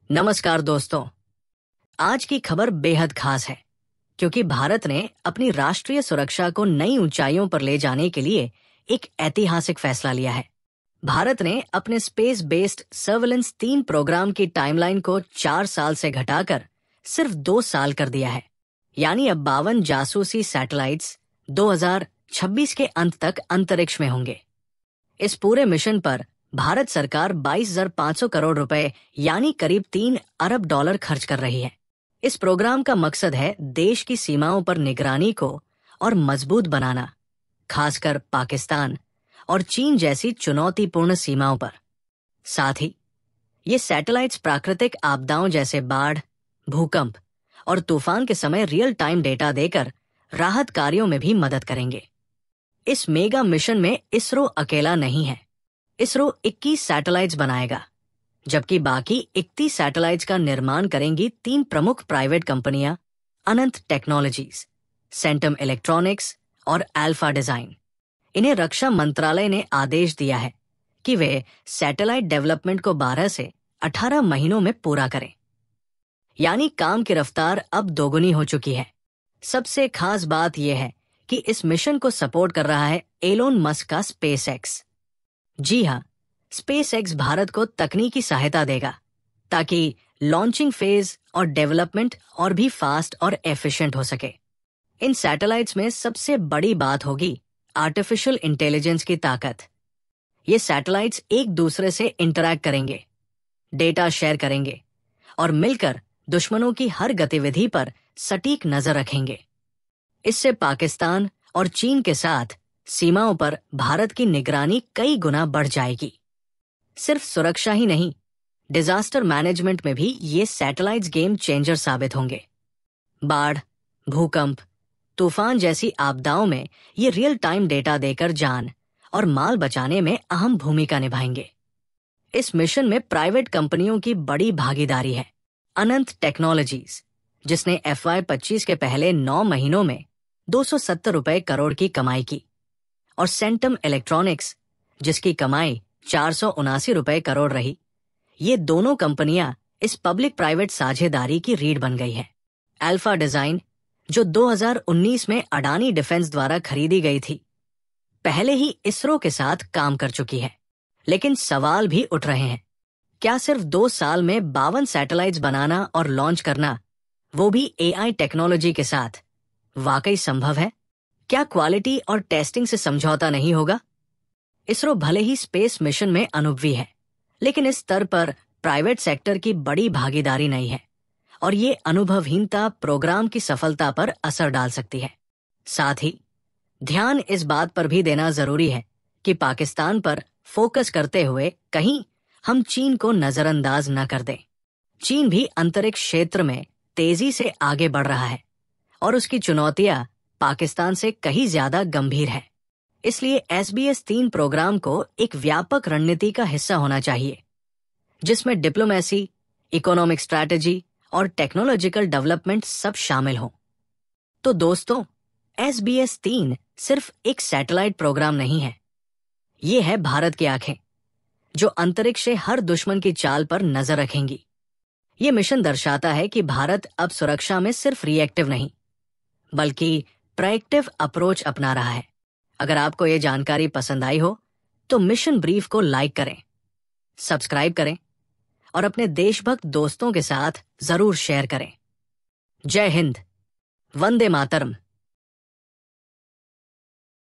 नमस्कार दोस्तों। आज की खबर बेहद खास है क्योंकि भारत ने अपनी राष्ट्रीय सुरक्षा को नई ऊंचाइयों पर ले जाने के लिए एक ऐतिहासिक फैसला लिया है। भारत ने अपने स्पेस बेस्ड सर्वेलेंस 3 प्रोग्राम की टाइमलाइन को 4 साल से घटाकर सिर्फ 2 साल कर दिया है। यानी अब 52 जासूसी सैटेलाइट्स 2026 के अंत तक अंतरिक्ष में होंगे। इस पूरे मिशन पर भारत सरकार 22,500 करोड़ रुपए यानी करीब 3 अरब डॉलर खर्च कर रही है। इस प्रोग्राम का मकसद है देश की सीमाओं पर निगरानी को और मजबूत बनाना, खासकर पाकिस्तान और चीन जैसी चुनौतीपूर्ण सीमाओं पर। साथ ही ये सैटेलाइट्स प्राकृतिक आपदाओं जैसे बाढ़, भूकंप और तूफान के समय रियल टाइम डेटा देकर राहत कार्यों में भी मदद करेंगे। इस मेगा मिशन में इसरो अकेला नहीं है। इसरो 21 सैटेलाइट्स बनाएगा, जबकि बाकी 31 सैटेलाइट्स का निर्माण करेंगी 3 प्रमुख प्राइवेट कंपनियां, अनंत टेक्नोलॉजीज, सेंटम इलेक्ट्रॉनिक्स और अल्फा डिजाइन। इन्हें रक्षा मंत्रालय ने आदेश दिया है कि वे सैटेलाइट डेवलपमेंट को 12 से 18 महीनों में पूरा करें। यानी काम की रफ्तार अब दोगुनी हो चुकी है। सबसे खास बात यह है कि इस मिशन को सपोर्ट कर रहा है एलोन मस्क का स्पेसएक्स। जी हाँ, स्पेसएक्स भारत को तकनीकी सहायता देगा ताकि लॉन्चिंग फेज और डेवलपमेंट और भी फास्ट और एफिशिएंट हो सके। इन सैटेलाइट्स में सबसे बड़ी बात होगी आर्टिफिशियल इंटेलिजेंस की ताकत। ये सैटेलाइट्स एक दूसरे से इंटरैक्ट करेंगे, डेटा शेयर करेंगे और मिलकर दुश्मनों की हर गतिविधि पर सटीक नजर रखेंगे। इससे पाकिस्तान और चीन के साथ सीमाओं पर भारत की निगरानी कई गुना बढ़ जाएगी। सिर्फ सुरक्षा ही नहीं, डिजास्टर मैनेजमेंट में भी ये सैटेलाइट्स गेम चेंजर साबित होंगे। बाढ़, भूकंप, तूफान जैसी आपदाओं में ये रियल टाइम डेटा देकर जान और माल बचाने में अहम भूमिका निभाएंगे। इस मिशन में प्राइवेट कंपनियों की बड़ी भागीदारी है। अनंत टेक्नोलॉजीज, जिसने FY25 के पहले 9 महीनों में 270 करोड़ की कमाई की, और सेंटम इलेक्ट्रॉनिक्स, जिसकी कमाई 479 करोड़ रही। ये दोनों कंपनियां इस पब्लिक प्राइवेट साझेदारी की रीढ़ बन गई है। अल्फा डिजाइन, जो 2019 में अडानी डिफेंस द्वारा खरीदी गई थी, पहले ही इसरो के साथ काम कर चुकी है। लेकिन सवाल भी उठ रहे हैं, क्या सिर्फ 2 साल में 52 सैटेलाइट्स बनाना और लॉन्च करना, वो भी AI टेक्नोलॉजी के साथ, वाकई संभव है? क्या क्वालिटी और टेस्टिंग से समझौता नहीं होगा? इसरो भले ही स्पेस मिशन में अनुभवी है, लेकिन इस स्तर पर प्राइवेट सेक्टर की बड़ी भागीदारी नहीं है और ये अनुभवहीनता प्रोग्राम की सफलता पर असर डाल सकती है। साथ ही ध्यान इस बात पर भी देना जरूरी है कि पाकिस्तान पर फोकस करते हुए कहीं हम चीन को नजरअंदाज न कर दें। चीन भी अंतरिक्ष क्षेत्र में तेजी से आगे बढ़ रहा है और उसकी चुनौतियां पाकिस्तान से कहीं ज्यादा गंभीर है। इसलिए SBS-3 प्रोग्राम को एक व्यापक रणनीति का हिस्सा होना चाहिए, जिसमें डिप्लोमेसी, इकोनॉमिक स्ट्रैटेजी और टेक्नोलॉजिकल डेवलपमेंट सब शामिल हों। तो दोस्तों, SBS-3 सिर्फ एक सैटेलाइट प्रोग्राम नहीं है। ये है भारत की आंखें, जो अंतरिक्ष से हर दुश्मन की चाल पर नजर रखेंगी। ये मिशन दर्शाता है कि भारत अब सुरक्षा में सिर्फ रिएक्टिव नहीं, बल्कि प्रोएक्टिव अप्रोच अपना रहा है। अगर आपको ये जानकारी पसंद आई हो तो मिशन ब्रीफ को लाइक करें, सब्सक्राइब करें और अपने देशभक्त दोस्तों के साथ जरूर शेयर करें। जय हिंद, वंदे मातरम।